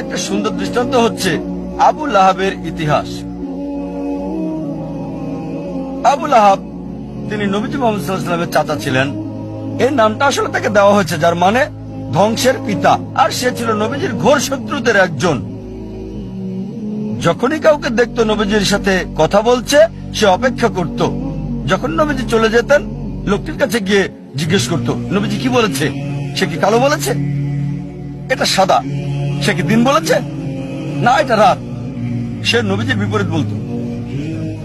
একটা সুন্দর দৃষ্টান্ত হচ্ছে আবু লাহাবের ইতিহাস। আবু লাহাব তিনি নবীজি মুহাম্মদ সাল্লাল্লাহু আলাইহি ওয়াসাল্লামের চাচা ছিলেন। এই নামটা আসলে তাকে দেওয়া হয়েছে, যার মানে ধ্বংসের পিতা। আর সে ছিল নবীজির ঘোর শত্রুদের একজন। যখনই কাউকে দেখতো নবীজির সাথে কথা বলছে, সে অপেক্ষা করত। যখন নবীজি চলে যেতেন, লোকটির কাছে গিয়ে জিজ্ঞেস করত, নবীজি কি বলেছে? সে কি কালো বলেছে? এটা সাদা। সে কি দিন বলেছে? না, এটা রাত। সে নবীজির বিপরীত বলতো।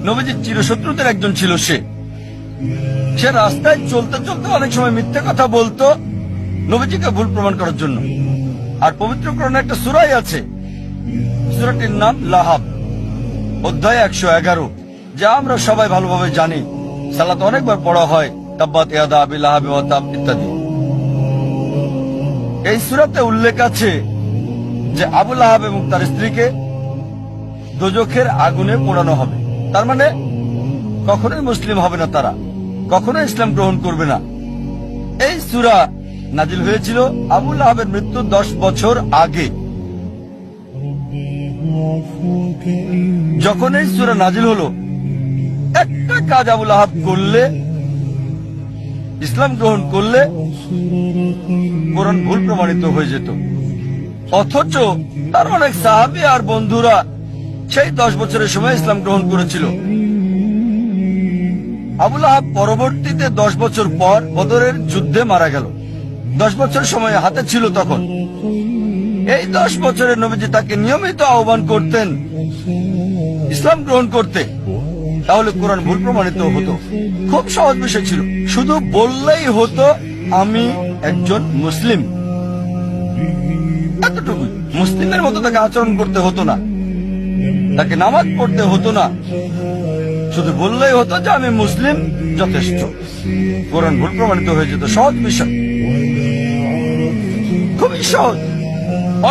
নবীজির চিরশত্রুদের একজন ছিল সে। সে রাস্তায় চলতে চলতে অনেক সময় মিথ্যে কথা বলতো নবীজিকে ভুল প্রমাণ করার জন্য। আর পবিত্র কোরআনে একটা সূরাই আছে, সূরাটির নাম লাহাব, অধ্যায় 111, যা আমরা সবাই ভালোভাবে জানি। সালাত অনেকবার পড়া হয়, তাব্বাত ইয়াদা আবি লাহাব ওয়া তাব ইত্যাদি। এই সূরাতে উল্লেখ আছে যে আবু লাহাব এবং তার স্ত্রীকে দোজখের আগুনে পোড়ানো হবে। তার মানে কখনোই মুসলিম হবে না, তারা কখনোই ইসলাম গ্রহণ করবে না। এই সূরা নাজিল হয়েছিল আবু লাহাবের মৃত্যুর 10 বছর আগে। যখন এই সূরা নাজিল হলো, একটা কাজ আবু লাহাব করলে, ইসলাম গ্রহণ করলে কোরআন ভুল প্রমাণিত হয়ে যেত। অথচ তার অনেক সাহাবী আর বন্ধুরা সেই 10 বছরের সময় ইসলাম গ্রহণ করেছিল। আবু লাহাব পরবর্তীতে 10 বছর পর বদরের যুদ্ধে মারা গেল। 10 বছর সময় হাতে ছিল তখন। এই 10 বছরের নবীজি তাকে নিয়মিত আহ্বান করতেন ইসলাম গ্রহণ করতে, তাহলে কোরআন ভুল প্রমাণিত হতো। খুব সহজ বিষয় ছিল, শুধু বললেই হতো আমি একজন মুসলিম, এতটুকু। মুসলিমের মতো তাকে আচরণ করতে হতো না, তাকে নামাজ পড়তে হতো না, শুধু বললেই হতো যে আমি মুসলিম, যথেষ্ট। কোরআন ভুল প্রমাণিত হয়ে যেত। সহজ বিষয়, খুবই সহজ।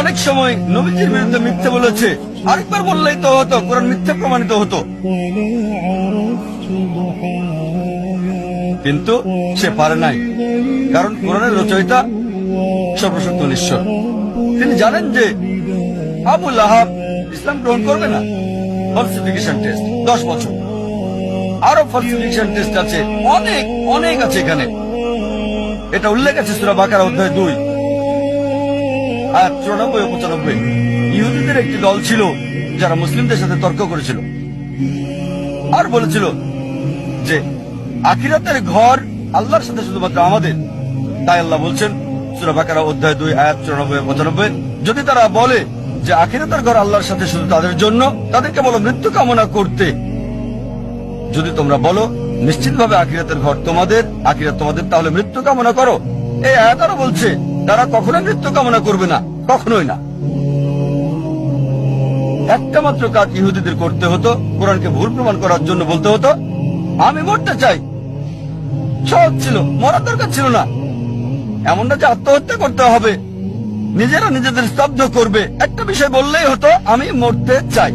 অনেক সময় নবীজির বিরুদ্ধে মিথ্যে বলেছে, আরেকবার বললেই তো হতো, কোরআন মিথ্যে প্রমাণিত হতো। কিন্তু সে পারে নাই, কারণ কোরআনের রচয়িতা সর্বশক্ত ঈশ্বর। তিনি জানেন যে আবু লাহাব ইসলাম গ্রহণ করবে না। ফলসিফিকেশন টেস্ট 10 বছর, আরো ফলসিফিকেশন টেস্ট আছে, অনেক অনেক আছে এখানে। এটা উল্লেখ আছে সূরা বাকারা অধ্যায় 2 আয়াত 94 ও 95। ইহুদিদের একটি দল ছিল যারা মুসলিমদের সাথে তর্ক করেছিল আর বলেছিল যে আখিরাতের ঘর আল্লাহর সাথে শুধুমাত্র আমাদের। তাই আল্লাহ বলছেন সূরা বাকারা অধ্যায় 2 আয়াত 94 ও 95, যদি তারা বলে যে আখিরাতের ঘর আল্লাহর সাথে শুধু তাদের জন্য, তাদেরকে বলো মৃত্যু কামনা করতে। যদি তোমরা বলো নিশ্চিতভাবে আখিরাতের ঘর তোমাদের, আখিরাত তোমাদের, তাহলে মৃত্যু কামনা করো। এই আয়াত আরো বলছে তারা কখনোই মৃত্যু কামনা করবে না, কখনোই না। একটা মাত্র কাজ ইহুদিদের করতে হতো, কোরআনকে ভুল প্রমাণ করার জন্য বলতে হতো আমি মরতে চাই। সহজ ছিল, মরার দরকার ছিল না। এমন না যে আত্মহত্যা করতে হবে, নিজেরা নিজেদের স্তব্ধ করবে। একটা বিষয় বললেই হতো আমি মরতে চাই।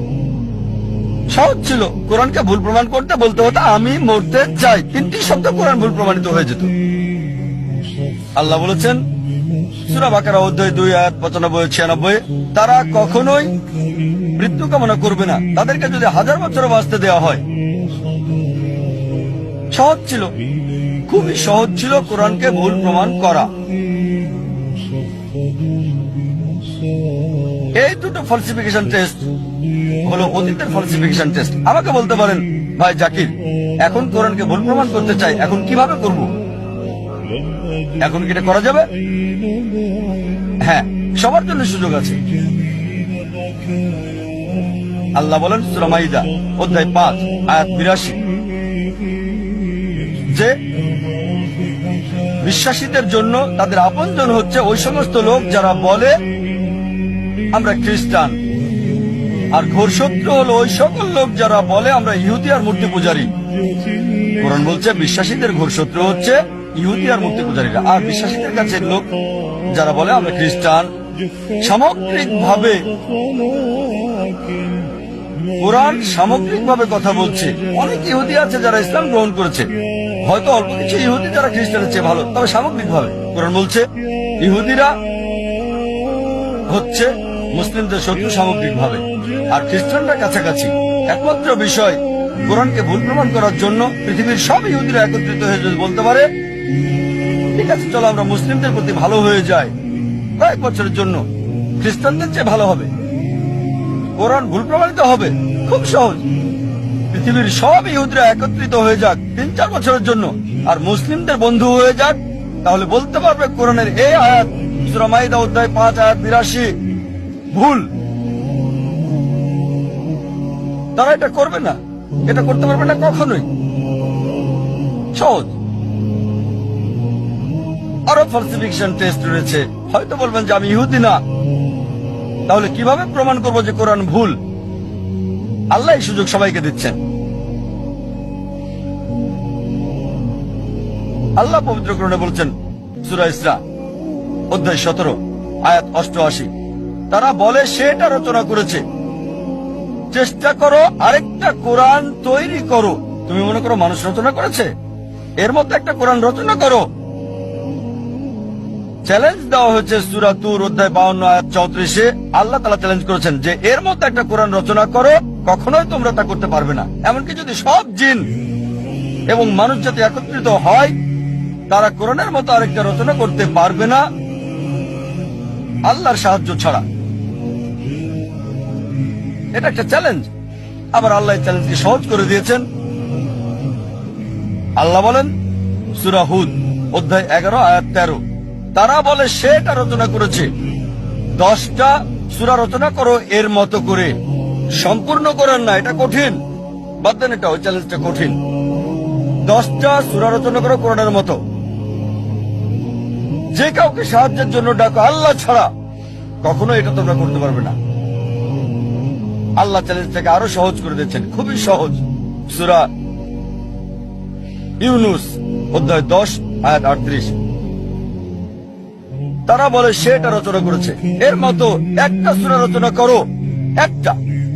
সহজ ছিল। কোরআনকে ভুল প্রমাণ করতে বলতে হতো আমি মরতে চাই। 3টি শব্দ কোরআন ভুল প্রমাণিত হয়ে যেত। আল্লাহ বলেছেন সূরা বাকারা অধ্যায় 2 আয়াত 95 ও 96, তারা কখনোই মৃত্যু কামনা করবে না, তাদেরকে যদি 1000 বছর বাঁচতে দেওয়া হয়। সহজ ছিল, খুবই সহজ ছিল কোরআনকে ভুল প্রমাণ করা। এই দুটো ফলসিফিকেশন টেস্ট হলো অতীতের ফলসিফিকেশন টেস্ট। আমাকে বলতে পারেন ভাই জাকির, এখন কোরআনকে ভুল প্রমাণ করতে চাই, এখন কিভাবে করব? এখন কি এটা করা যাবে? হ্যাঁ, সবার জন্য সুযোগ আছে। আল্লাহ বলেন সূরা মাইদা অধ্যায় 5 আয়াত 82 যে বিশ্বাসীদের জন্য তাদের আপনজন হচ্ছে ওই সমস্ত লোক যারা বলে আমরা খ্রিস্টান, আর ঘোর শত্রু হলো ওই সকল লোক যারা বলে আমরা ইহুদি আর মূর্তি পূজারী। কোরআন বলছে বিশ্বাসীদের ঘোর শত্রু হচ্ছে ইহুদি আর মূর্তি পূজারীরা, আর বিশ্বাসীদের কাছে লোক যারা বলে আমরা খ্রিস্টান। সামগ্রিকভাবে কোরআন সামগ্রিকভাবে কথা বলছে। অনেক ইহুদি আছে যারা ইসলাম গ্রহণ করেছে, হয়তো অল্প কিছু ইহুদি যারা খ্রিস্টানের চেয়ে ভালো, তবে সামগ্রিকভাবে কোরআন বলছে ইহুদিরা হচ্ছে মুসলিমদের শত্রু সামগ্রিকভাবে, আর খ্রিস্টানরা কাছাকাছি। একমাত্র বিষয়, কোরআনকে ভুল প্রমাণ করার জন্য পৃথিবীর সব ইহুদিরা একত্রিত হয়ে যদি বলতে পারে, ঠিক আছে চলো আমরা মুসলিমদের প্রতি ভালো হয়ে যাই কয়েক বছরের জন্য, খ্রিস্টানদের চেয়ে ভালো হবে, কোরআন ভুল প্রমাণিত হবে, খুব সহজ। পৃথিবীর সব ইহুদিরা একত্রিত হয়ে যাক 3-4 বছরের জন্য, আর মুসলিমদের বন্ধু হয়ে যাক, তাহলে বলতে পারবে কোরআনের এই আয়াত সূরা মাইদা অধ্যায় 5 আয়াত 82 ভুল। তারা এটা করবে না, এটা করতে পারবে না কখনোই। সহজ। আরো ফালসিফিকেশন টেস্ট রয়েছে। হয়তো বলবেন যে আমি ইহুদি না, তাহলে কিভাবে প্রমাণ করব যে কোরআন ভুল? আল্লাহ এই সুযোগ সবাইকে দিচ্ছেন। আল্লাহ পবিত্র কোরআনে বলছেন সূরা ইসরা অধ্যায় 17 আয়াত 88, তারা বলে সে এটা রচনা করেছে। চেষ্টা করো আরেকটা কোরআন তৈরি করো। তুমি মনে করো মানুষ রচনা করেছে? এর মধ্যে একটা কোরআন রচনা করো। চ্যালেঞ্জ দেওয়া হয়েছে সূরা তুর অধ্যায় 52 আয়াত 34-এ। আল্লাহ তাআলা চ্যালেঞ্জ করেছেন যে এর মধ্যে একটা কোরআন রচনা করো, কখনোই তোমরা তা করতে পারবে না। এমনকি যদি সব জিন এবং মানুষ জাতি একত্রিত হয়, তারা কোরআনের মতো আরেকটা রচনা করতে পারবে না আল্লাহর সাহায্য ছাড়া। এটা একটা চ্যালেঞ্জ। আবার আল্লাহ এই চ্যালেঞ্জকে সহজ করে দিয়েছেন। আল্লাহ বলেন সূরা হুদ অধ্যায় 11 আয়াত 13, তারা বলে সে এটা রচনা করেছে। 10টা সূরা রচনা করো এর মতো করে। সম্পূর্ণ করেন না, এটা কঠিন, বাদ দেন, এটা ওই চ্যালেঞ্জটা কঠিন। 10টা সূরা রচনা করো কোরআনের মতো। যে কাউকে সাহায্যের জন্য ডাকো আল্লাহ ছাড়া, কখনো এটা তোমরা করতে পারবে না। আল্লাহ চ্যালেঞ্জটাকে আরো সহজ করে দিচ্ছেন, খুবই সহজ। সূরা ইউনুস অধ্যায় 10 আয়াত 38, তারা বলে সে এটা রচনা করেছে। এর মতো একটা সূরা রচনা করো, একটা,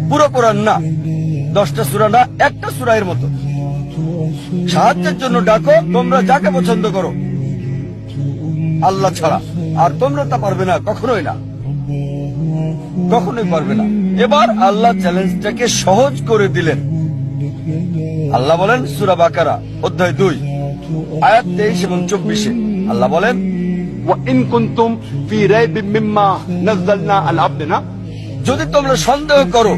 পুরো কোরআন না, 10টা সূরা না, একটা সূরা এর মতো। সাহায্যের জন্য ডাকো তোমরা যাকে পছন্দ করো আল্লাহ ছাড়া, আর তোমরা তা পারবে না, কখনোই না, কখনোই পারবে না। এবার আল্লাহ চ্যালেঞ্জটাকে সহজ করে দিলেন। আল্লাহ বলেন সূরা বাকারা অধ্যায় 2 আয়াত 23 এবং 24-এ, আল্লাহ বলেন وَإِن كُنتُمْ فِي رَيْبٍ مِّمَّا نَزَّلْنَا عَلَى عَبْدِنَا, যদি তোমরা সন্দেহ করো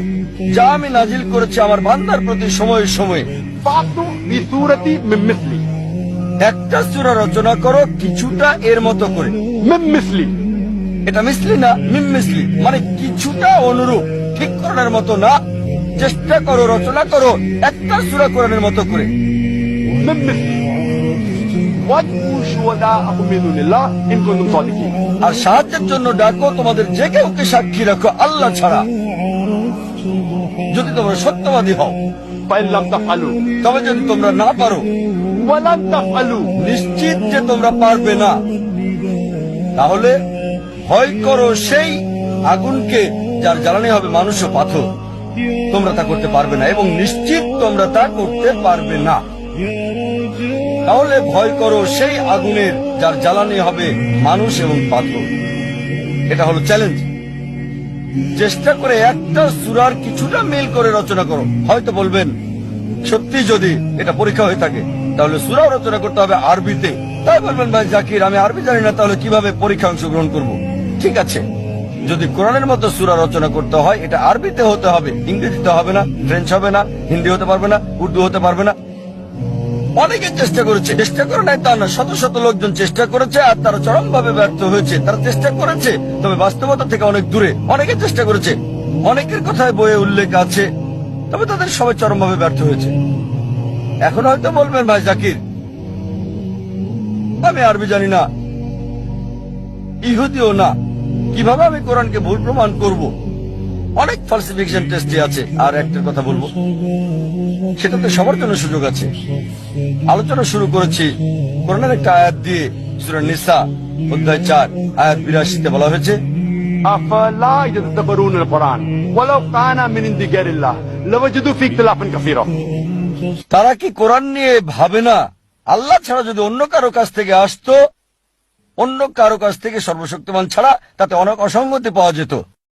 যা আমি নাজিল করেছি আমার বান্দার প্রতি সময়ে সময়ে, فَأْتُوا بِسُورَةٍ مِّن مِّثْلِهِ, একটা সূরা রচনা করো কিছুটা এর মতো করে। মিন মিসলি, এটা মিসলি না, মিম মিসলি, মানে কিছুটা অনুরূপ, ঠিক কোরআনের মতো না। চেষ্টা করো, রচনা করো একটা সূরা কোরআনের মতো করে। মিন মিসলি ওয়াদউ শুহাদাআকুম মিন দুনিল্লাহ ইন কুনতুম সাদিকিন, আর সাহায্যের জন্য ডাকো তোমাদের যে কেউকে সাক্ষী রাখো আল্লাহ ছাড়া, যদি তোমরা সত্যবাদী হও। ফাইন লাম তাফআলু, তবে যদি তোমরা না পারো, ওয়া লান তাফআলু, নিশ্চিত যে তোমরা পারবে না, তাহলে ভয় করো সেই আগুনকে যার জ্বালানি হবে মানুষ ও পাথর। তোমরা তা করতে পারবে না এবং নিশ্চিত তোমরা তা করতে পারবে না। তাহলে ভয় করো সেই আগুনের যার জ্বালানি হবে মানুষ এবং পাথর। এটা হলো চ্যালেঞ্জ। চেষ্টা করে একটা সূরার কিছুটা মিল করে রচনা করো। হয়তো বলবেন সত্যি যদি এটা পরীক্ষা হয়ে থাকে তাহলে সূরাও রচনা করতে হবে আরবিতে। তাই বলবেন ভাই জাকির আমি আরবি জানি না, তাহলে কিভাবে পরীক্ষা অংশগ্রহণ করব? ঠিক আছে, যদি কোরআনের মতো সূরা রচনা করতে হয় এটা আরবিতে হতে হবে, ইংরেজিতে হবে না, ফ্রেঞ্চ হবে না, হিন্দি হতে পারবে না, উর্দু হতে পারবে না। অনেকে চেষ্টা করেছে, চেষ্টা করে নাই তা না, শত শত লোকজন চেষ্টা করেছে আর তারা চরমভাবে ব্যর্থ হয়েছে। তারা চেষ্টা করেছে তবে বাস্তবতা থেকে অনেক দূরে। অনেকে চেষ্টা করেছে, অনেকের কথায় বইয়ে উল্লেখ আছে, তবে তাদের সবাই চরমভাবে ব্যর্থ হয়েছে। এখন হয়তো বলবেন ভাই জাকির আমি আরবি জানি না, ইহুদিও না, কিভাবে আমি কোরআনকে ভুল প্রমাণ করব? অনেক ফালসিফিকেশন টেস্টে আছে। আর একটা কথা বলবো, সেটাতে সবার জন্য সুযোগ আছে। আলোচনা শুরু করেছি কোরআনের একটা আয়াত দিয়ে। সূরা নিসা অধ্যায় 4 আয়াত 82-তে বলা হয়েছে আফালা ইয়াতাদাব্বারুনাল কুরআন ওয়ালাউ কানা মিন ইনদি গায়রিল্লাহ লাওয়াজাদু ফি ইখতিলাফান কাসীরা, তারা কি কোরআন নিয়ে ভাবে না আল্লাহ ছাড়া যদি অন্য কারো কাছ থেকে আসতো, অন্য কারো কাছ থেকে সর্বশক্তিমান ছাড়া তাতে অনেক অসঙ্গতি পাওয়া যেত।